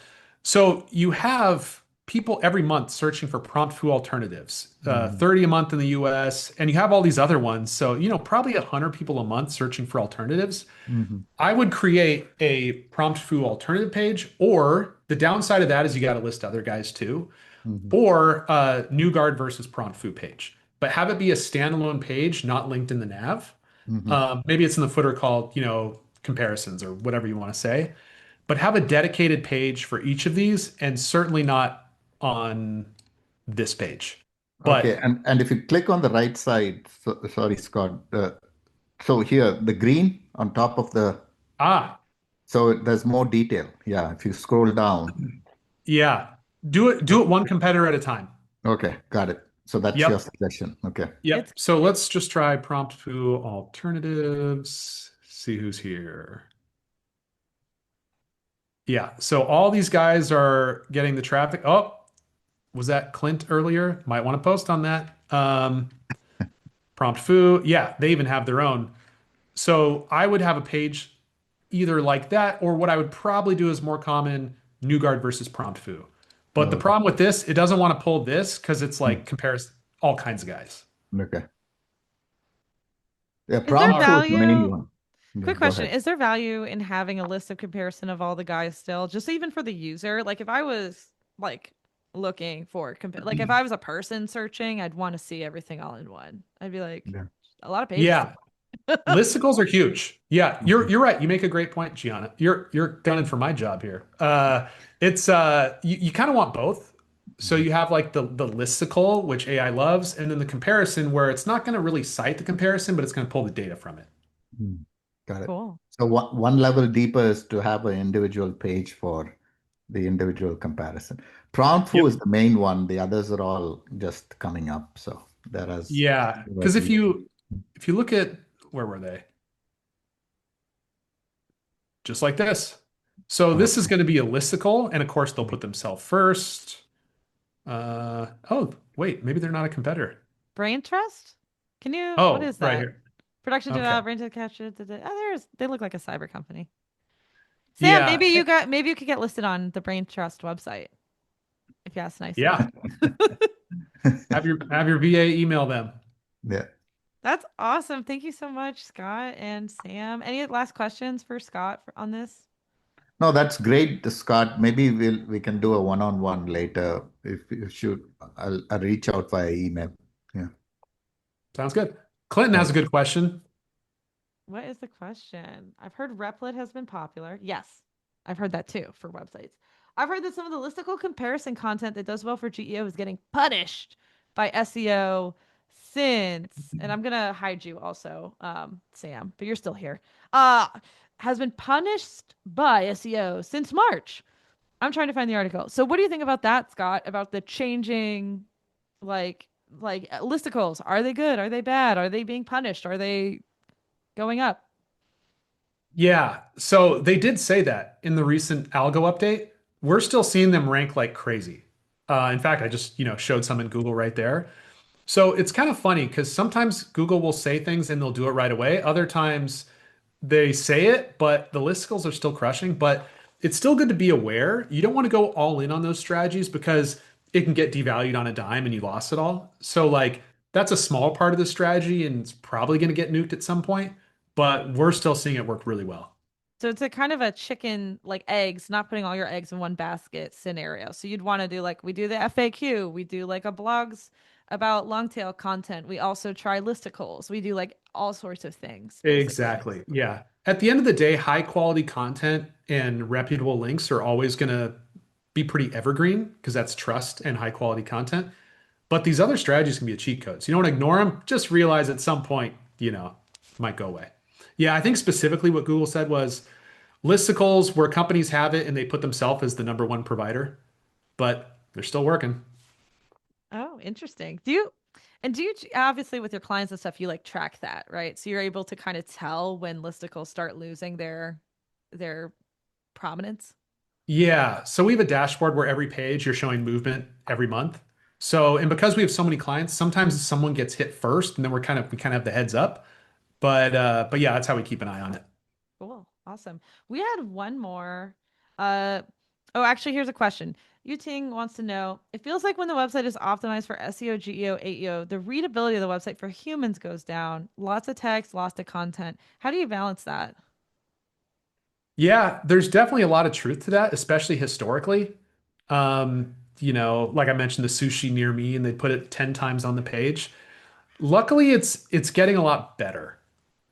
So you have people every month searching for prompt foo alternatives, Mhm. 30 a month in the US, and you have all these other ones. So, probably 100 people a month searching for alternatives. Mhm. I would create a prompt foo alternative page, or the downside of that is you got to list other guys too, Mhm. or new guard versus prompt foo page, but have it be a standalone page, not linked in the nav. Mhm. Maybe it's in the footer called, comparisons or whatever you want to say, but have a dedicated page for each of these and certainly not on this page. Okay, But and if you click on the right side, sorry, Scott. So here, the green on top of the, ah, so there's more detail. Yeah, if you scroll down. yeah, do it one competitor at a time. Okay, got it. So that's your Yep. suggestion. Okay. Yep. It's So let's just try prompt foo alternatives. See who's here. Yeah. So all these guys are getting the traffic. Oh, was that Clint earlier? Might want to post on that. Prompt foo. Yeah, they even have their own. So I would have a page either like that, or what I would probably do is more common NewGuard versus prompt foo. But the Okay. problem with this, it doesn't want to pull this because it's Hmm. like compares all kinds of guys. Okay. Yeah, is there All prompt right. food, the main value? one. Yeah, Quick go question. ahead. Is there value in having a list of comparison of all the guys still, just even for the user? Like if I was like looking for like if I was a person searching, I'd want to see everything all in one. I'd be like, Yeah. a lot of pages. Yeah. Listicles are huge. Yeah, you're Mhm. you're right. You make a great point, Gianna. You're gunning for my job here. It's you kind of want both. So Mhm. you have like the listicle, which AI loves, and then the comparison where it's not going to really cite the comparison, but it's going to pull the data from it. Mhm. Got it. Cool. So one level deeper is to have an individual page for the individual comparison. Prompt Yep. food is the main one. The others are all just coming up. So there is Yeah, because if you look at where were they? Just like this. So this is Okay. going to be a listicle, and of course they'll put themselves first. Oh, wait, maybe they're not a competitor. Brain trust? Can you, what Oh, is right that? here. Production Okay. develop, brain to capture. They look like a cyber company. Sam, Yeah. maybe you could get listed on the Brain Trust website if you ask nicely. Yeah. Have your VA email them. Yeah. That's awesome. Thank you so much, Scott and Sam. Any last questions for Scott on this? No, that's great, Scott. Maybe we can do a one-on-one later if you should. I'll reach out via email. Yeah. Sounds good. Clinton has a Thanks. good question. What is the question? I've heard Replit has been popular. Yes, I've heard that too for websites. I've heard that some of the listicle comparison content that does well for GEO is getting punished by SEO since, and I'm gonna hide you also, Sam, but you're still here. Uh, has been punished by SEO since March. I'm trying to find the article. So, what do you think about that, Scott? About the changing, like, listicles? Are they good? Are they bad? Are they being punished? Are they going up? Yeah. So they did say that in the recent algo update. We're still seeing them rank like crazy. In fact, I just, showed some in Google right there. So it's kind of funny because sometimes Google will say things and they'll do it right away. Other times they say it, but the listicles are still crushing. But it's still good to be aware. You don't want to go all in on those strategies because it can get devalued on a dime and you lost it all. So like that's a small part of the strategy and it's probably going to get nuked at some point, but we're still seeing it work really well. So it's a kind of a chicken, like eggs, not putting all your eggs in one basket scenario. So you'd want to do like we do the FAQ, we do like a blogs about long tail content. We also try listicles. We do like all sorts of things, basically. Exactly. Yeah. At the end of the day, high quality content and reputable links are always going to be pretty evergreen because that's trust and high quality content. But these other strategies can be a cheat code. So you don't ignore them. Just realize at some point, might go away. Yeah, I think specifically what Google said was listicles where companies have it and they put themselves as the number one provider, but they're still working. Oh, interesting. Do you And do you obviously with your clients and stuff, you like track that, right? So you're able to kind of tell when listicles start losing their prominence. Yeah. So we have a dashboard where every page you're showing movement every month. So, and because we have so many clients, sometimes someone gets hit first and then we kind of have the heads up. But yeah, that's how we keep an eye on it. Cool. Awesome. We had one more. Uh oh, actually, here's a question. Yuting wants to know, it feels like when the website is optimized for SEO, GEO, AEO, the readability of the website for humans goes down. Lots of text, lots of content. How do you balance that? Yeah, there's definitely a lot of truth to that, especially historically. Like I mentioned, the sushi near me, and they put it 10 times on the page. Luckily, it's getting a lot better,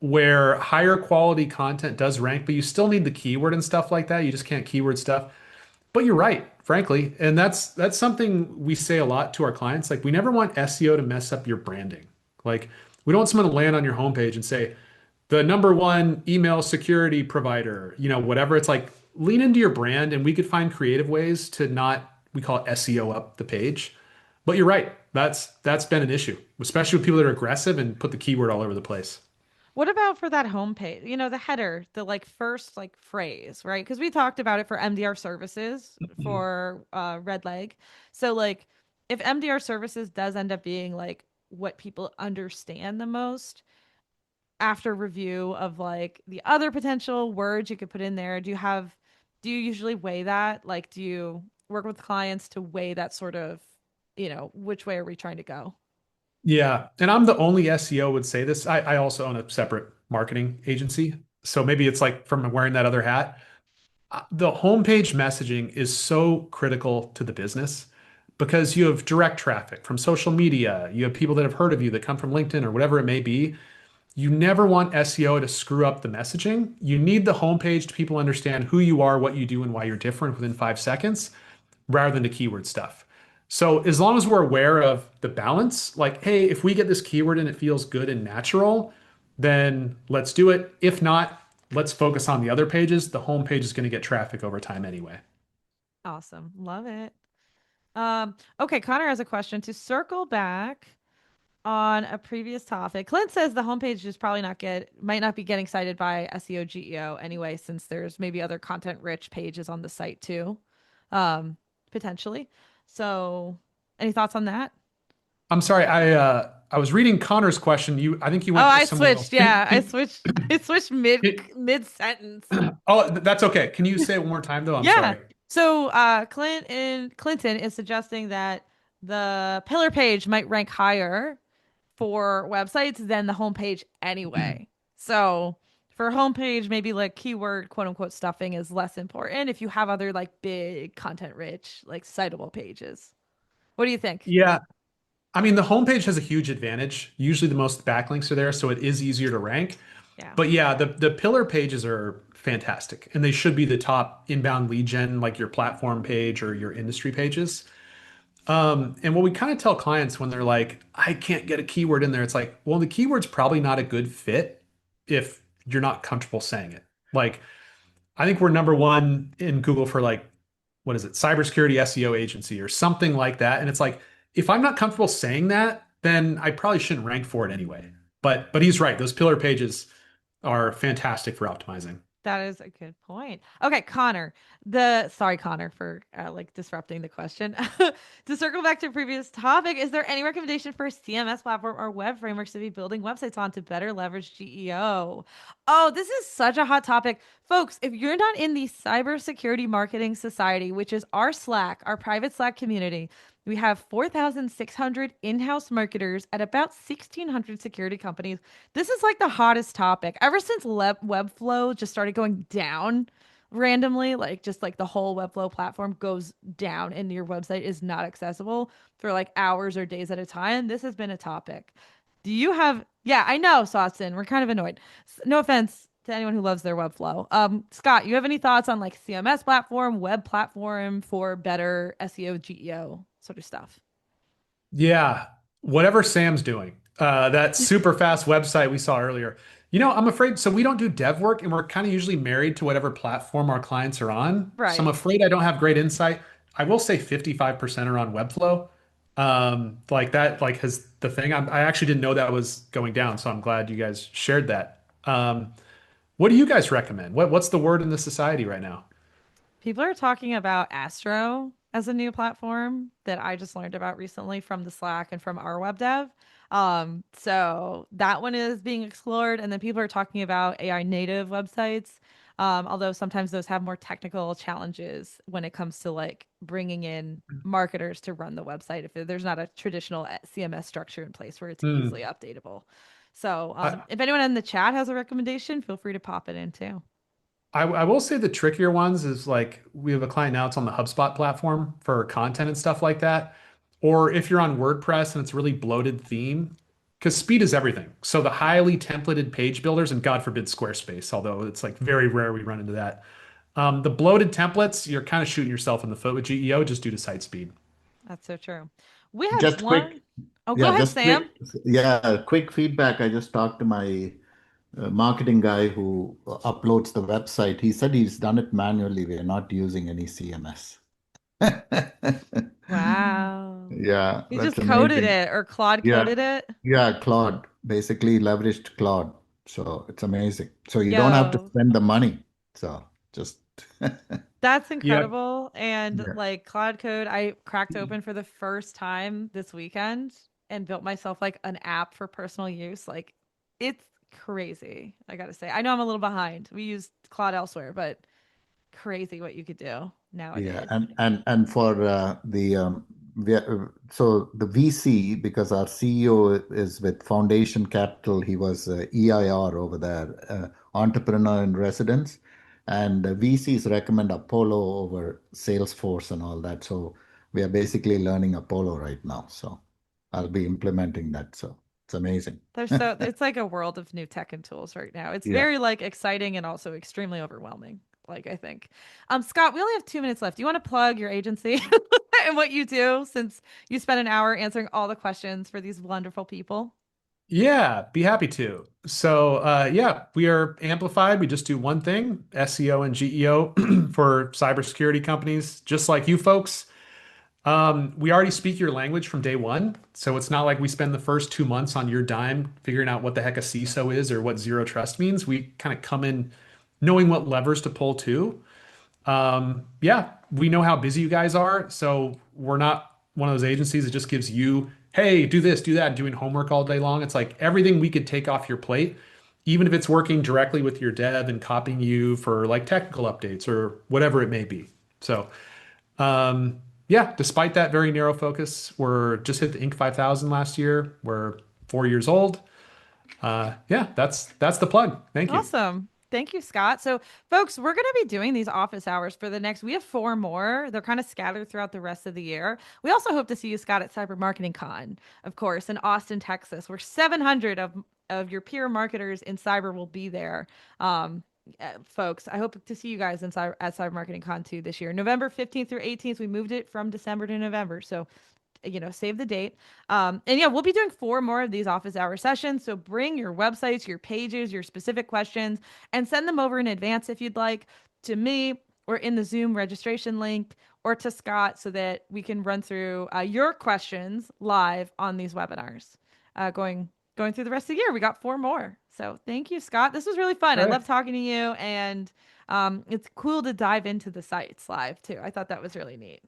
where higher quality content does rank, but you still need the keyword and stuff like that. You just can't keyword stuff. But you're right, frankly, and that's something we say a lot to our clients. Like we never want SEO to mess up your branding. Like we don't want someone to land on your homepage and say the number one email security provider, whatever. It's like lean into your brand, and we could find creative ways to not we call it SEO up the page. But you're right, that's been an issue, especially with people that are aggressive and put the keyword all over the place. What about for that homepage? The header, the like first like phrase, right? Because we talked about it for MDR services for Red Leg. So like if MDR services does end up being like what people understand the most after review of like the other potential words you could put in there, do you usually weigh that? Like do you work with clients to weigh that sort of, which way are we trying to go? Yeah, and I'm the only SEO would say this. I also own a separate marketing agency, so maybe it's like from wearing that other hat. The homepage messaging is so critical to the business because you have direct traffic from social media. You have people that have heard of you that come from LinkedIn or whatever it may be. You never want SEO to screw up the messaging. You need the homepage to people understand who you are, what you do, and why you're different within 5 seconds rather than the keyword stuff. So as long as we're aware of the balance, like, hey, if we get this keyword and it feels good and natural, then let's do it. If not, let's focus on the other pages. The home page is going to get traffic over time anyway. Awesome. Love it. Okay, Connor has a question to circle back on a previous topic. Clint says the homepage is probably not get might not be getting cited by SEO GEO anyway, since there's maybe other content rich pages on the site too, potentially. So, any thoughts on that? I'm sorry, I was reading Connor's question. I think you Oh, went I somewhere else. switched. Yeah, I switched. I switched mid sentence. Oh, that's okay. Can you say it one more time though? I'm Yeah. sorry. So, Clinton is suggesting that the pillar page might rank higher for websites than the homepage anyway. So for homepage, maybe like keyword quote unquote stuffing is less important if you have other like big content rich, like citable pages. What do you think? Yeah, I mean, the homepage has a huge advantage. Usually the most backlinks are there, so it is easier to rank. Yeah. But yeah, the pillar pages are fantastic, and they should be the top inbound lead gen, like your platform page or your industry pages. And what we kind of tell clients when they're like, I can't get a keyword in there, it's like, well, the keyword's probably not a good fit if you're not comfortable saying it. Like, I think we're number one in Google for like, what is it, cybersecurity SEO agency or something like that. And it's like, if I'm not comfortable saying that, then I probably shouldn't rank for it anyway. But he's right. Those pillar pages are fantastic for optimizing. That is a good point. Okay, Connor. The sorry, Connor, for like disrupting the question. To circle back to a previous topic, is there any recommendation for a CMS platform or web frameworks to be building websites on to better leverage GEO? Oh, this is such a hot topic. Folks, if you're not in the Cybersecurity Marketing Society, which is our Slack, our private Slack community, we have 4,600 in-house marketers at about 1,600 security companies. This is like the hottest topic ever since Webflow just started going down randomly. Like just like the whole Webflow platform goes down and your website is not accessible for like hours or days at a time. This has been a topic. Do you have? Yeah, I know, Saucin. We're kind of annoyed. No offense to anyone who loves their Webflow. Scott, you have any thoughts on like CMS platform, web platform for better SEO, GEO sort of stuff? Yeah, whatever Sam's doing, that super fast website we saw earlier. I'm afraid, so we don't do dev work and we're kind of usually married to whatever platform our clients are on. So I'm Right. afraid I don't have great insight. I will say 55% are on Webflow. Like that, like has the thing. I actually didn't know that was going down, so I'm glad you guys shared that. What do you guys recommend? What's the word in the society right now? People are talking about Astro as a new platform that I just learned about recently from the Slack and from our web dev. So that one is being explored, and then people are talking about AI native websites. Although sometimes those have more technical challenges when it comes to like bringing in marketers to run the website if there's not a traditional CMS structure in place where it's easily Hmm. updatable. So I, if anyone in the chat has a recommendation, feel free to pop it in too. I will say the trickier ones is like we have a client now, it's on the HubSpot platform for content and stuff like that. Or if you're on WordPress and it's really bloated theme, because speed is everything. So the highly templated page builders, and God forbid Squarespace, although it's like very rare we run into that. The bloated templates, you're kind of shooting yourself in the foot with GEO just due to site speed. That's so true. We had Just quick, one. Oh, go yeah, ahead, just quick, Sam. yeah, quick feedback. I just talked to my marketing guy who uploads the website. He said he's done it manually. We're not using any CMS. Wow. Yeah, He that's just coded amazing. it or Claude Yeah, coded it. yeah, Claude basically leveraged Claude. So it's amazing. So you don't have to Yo, spend the money. So just, that's Yep. incredible. And yeah, like Claude Code, I cracked open for the first time this weekend and built myself like an app for personal use. Like it's crazy, I gotta say. I know I'm a little behind. We use Claude elsewhere, but crazy what you could do yeah. nowadays. And for so the VC, because our CEO is with Foundation Capital, he was EIR over there, entrepreneur in residence. And VCs recommend Apollo over Salesforce and all that. So we are basically learning Apollo right now. So I'll be implementing that. So it's amazing. It's like a world of new tech and tools right now. It's Yeah. very like exciting and also extremely overwhelming. Like I think. Scott, we only have 2 minutes left. Do you want to plug your agency and what you do since you spent an hour answering all the questions for these wonderful people? Yeah, be happy to. So, yeah, we are amplified. We just do one thing, SEO and GEO for cybersecurity companies, just like you folks. We already speak your language from day one. So it's not like we spend the first 2 months on your dime figuring out what the heck a CISO is or what zero trust means. We kind of come in knowing what levers to pull too. Yeah, we know how busy you guys are, so we're not one of those agencies that just gives you, hey, do this, do that, and doing homework all day long. It's like everything we could take off your plate, even if it's working directly with your dev and copying you for like technical updates or whatever it may be. So, yeah, despite that very narrow focus, we're just hit the Inc. 5000 last year. We're 4 years old. Yeah, that's the plug. Thank you. Awesome. Thank you, Scott. So, folks, we're going to be doing these office hours for the next, we have 4 more. They're kind of scattered throughout the rest of the year. We also hope to see you, Scott, at Cyber Marketing Con, of course, in Austin, Texas, where 700 of your peer marketers in cyber will be there. Folks, I hope to see you guys at Cyber Marketing Con 2 this year. November 15th through 18th. We moved it from December to November. So, save the date. And yeah, we'll be doing 4 more of these office hour sessions. So bring your websites, your pages, your specific questions, and send them over in advance if you'd like to me or in the Zoom registration link or to Scott so that we can run through your questions live on these webinars. Going through the rest of the year, we got 4 more. So thank you, Scott. This was really fun. All I right. love talking to you, and it's cool to dive into the sites live too. I thought that was really neat.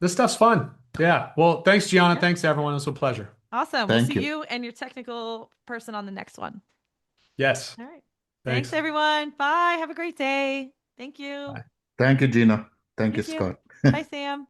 This stuff's fun. Yeah. Well, thanks, Gianna. Yeah. Thanks, everyone. It was a pleasure. Awesome. We'll see Thank you. you and your technical person on the next one. Yes. All right. Thanks, Thanks. everyone. Bye. Have a great day. Thank you. Bye. Thank you, Gina. Thank you, Thank you. Scott. Bye, Sam.